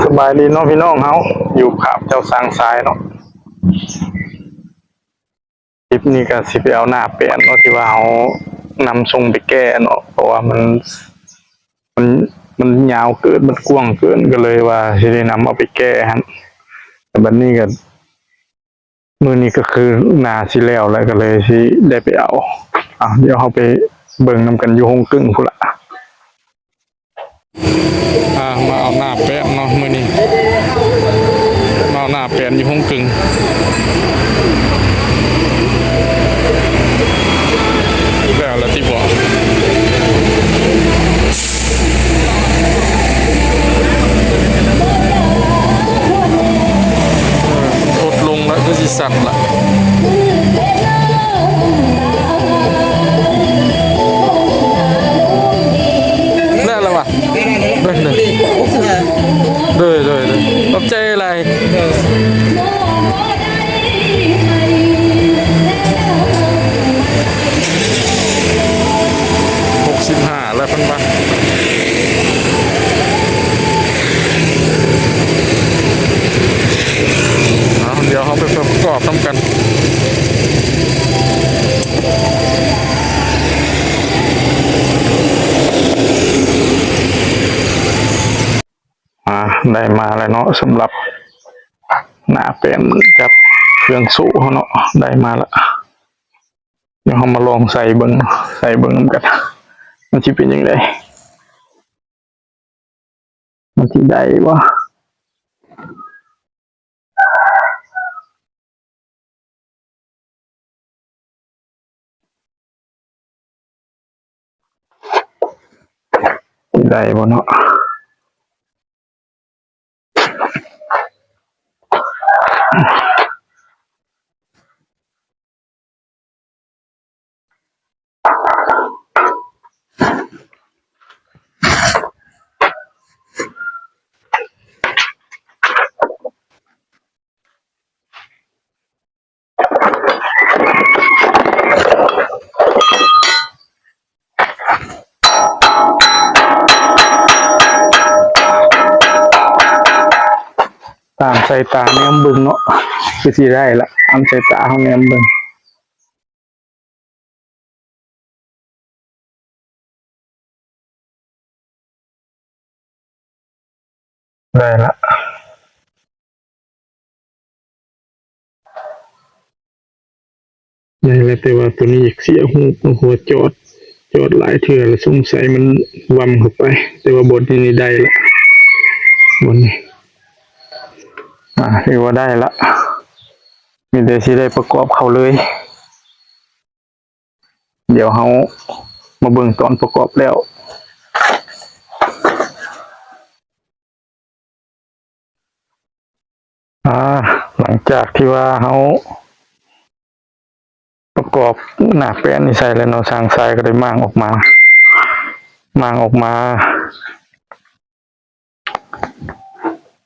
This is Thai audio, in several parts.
สบายดีเนาะพี่น้องเฮาอยู่ขับเจ้าสร้างทรายเนาะคลิปนี้ก็สิไปเอาหน้าเปลี่ยนเนาะที่ว่าเฮานำทรงไปแก้เนาะเพราะว่ามันมันยาวเกินมันกว้างเกินก็เลยว่าสิได้นำเอาไปแก้ฮะแต่บัดนี้ก็มื้อนี้ก็คือหน้าสิแล้วก็เลยสิได้ไปเอาเดี๋ยวเฮาไปเบิ่งนำกันอยู่ห้องกึ่งพุ่นละมาเอาหน้าแปะเนาะมื้อนี้มาเอาหน้าแปะอยู่ห้องกึ่งแล้วละที่บอกทดลงแล้วก็สิสั่นละได้แล้ววะได้เลยเลยขอบใจอะไร65แล้วพันบาทเดี๋ยวเขาไปประกอบทำกันได้มาแล้วเนาะสำหรับหน้าเป็นกับเครื่องสูเขาเนาะได้มาแล้วเดี๋ยวเขามาลองใส่เบิ้งกันมันจะเป็นยังไงมันจะได้วะได้บ่เนาะตามสายตาแนมเบิ่งเนาะคือสิได้ละตามสายตาเขาแนมเบิ่งได้ละได้แล้วแต่ว่าตัวนี้อยากเสียหัวจอดหลายเทื่อแล้วสงสัยมันวำเข้าไปแต่ว่าบทนี้ได้ละบทนี้ถือว่าได้ละมีแต่สิได้ประกอบเขาเลยเดี๋ยวเขามาเบิ่งตอนประกอบแล้วหลังจากที่ว่าเขาประกอบหน้าแป้นนี่ใส่แล้วเนาะสร้างทรายก็ได้มางออกมา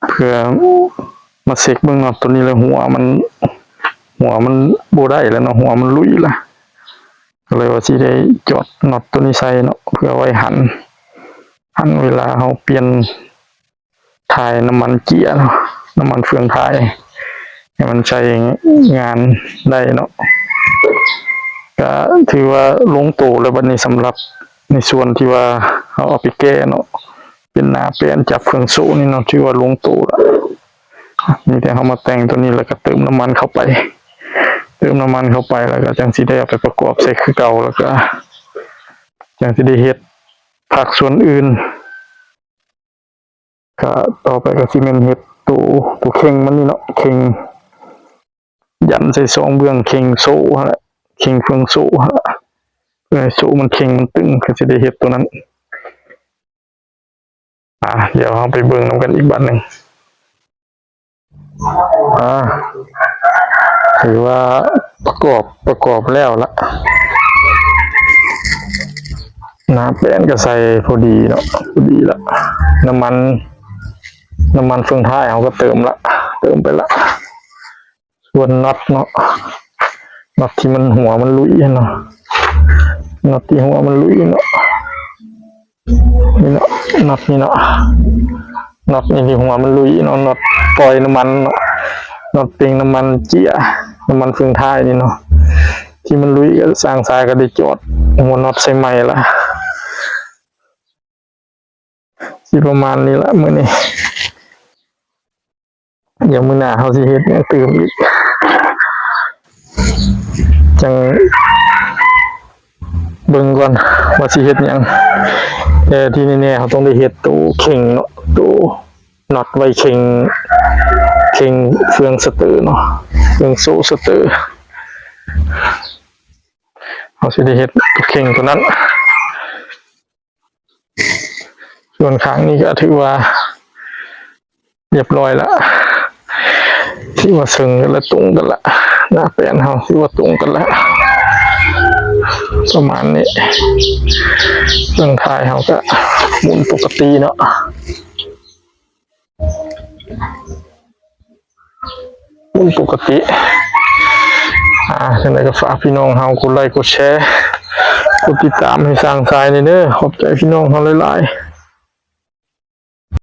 เพื่อมาเช็คเบิ่งเนาะตัวนี้เลยหัวมันโบได้แล้วเนาะหัวมันลุยละก็เลยว่าสิได้จอดน็อตตัวนี้ใส่เนาะเพื่อไว้หันเวลาเขาเปลี่ยนถ่ายน้ำมันเกียร์เนาะน้ำมันเฟืองถ่ายให้มันใช้งานได้เนาะก็ถือว่าลงตัวแล้วบัดนี้สำหรับในส่วนที่ว่าเขาเอาไปแก้เนาะเป็นหน้าเปลี่ยนจับเครื่องสูนี่เนาะถือว่าลงตัวแล้วนี่แต่เขามาแต่งตัวนี้แล้วก็เติมน้ำมันเข้าไปแล้วก็จังสิได้เอาไปประกอบใส่คือเก่าแล้วก็จังสิได้เฮ็ดผักส่วนอื่นก็ต่อไปก็สิแม่นเฮ็ดตัวเข่งมันนี่เนาะเข่งยันใส่ซองเบื้องเข่งโซ่แหละเข่งเฟืองโซ่เพื่อให้โซ่มันเข่งมันตึงก็สิได้เฮ็ดตัวนั้นเดี๋ยวเราไปเบิ่งนำกันอีกบัดนึงถือว่าประกอบแล้วละน้ำแป้นก็ใส่พอดีเนาะละน้ำมันเฟืองท้ายเขาก็เติมไปละส่วนน็อตเนาะน็อตที่มันหัวมันลุยเนาะน็อตที่หัวมันลุยเนาะนี่เนาะน็อตนี่เนาะ น็อตนี่ที่หัวมันลุยเนาะน็อตปล่อยน้ำมันเนาะน็อตเป่งน้ำมันเจียน้ำมันเฟืองท้ายนี่เนาะที่มันลุยก็สร้างสายก็ได้จอดหัวน็อตใส่ใหม่ละสิประมาณนี้ละมื้อนี้อย่างมื้อหน้าเฮาสิเฮ็ดหยังตื่มอีกจังเบิ่งก่อนว่าสิเฮ็ดหยังแต่ที่แน่ๆเขาต้องได้เฮ็ดตู้เข่งเนาะตู้น็อตไว้เข่งเฟืองสเตอร์เนาะเฟืองโซ่สเตอร์เขาสิได้เฮ็ดตู้เข่งตัวนั้นส่วนข้างนี้ก็ถือว่าเรียบร้อยละที่ว่าซึ่งกันละตรงกันละหน้าแปลนเฮาที่ว่าตรงกันละประมาณนี้เรื่องท้ายเฮาก็หมุนปกติเนาะหมุนปกติจังไดก็ฝากพี่น้องเฮากดไลค์กดแชร์กดติดตามให้สร้างสายนี่เด้อขอบใจพี่น้องเฮาหลายๆ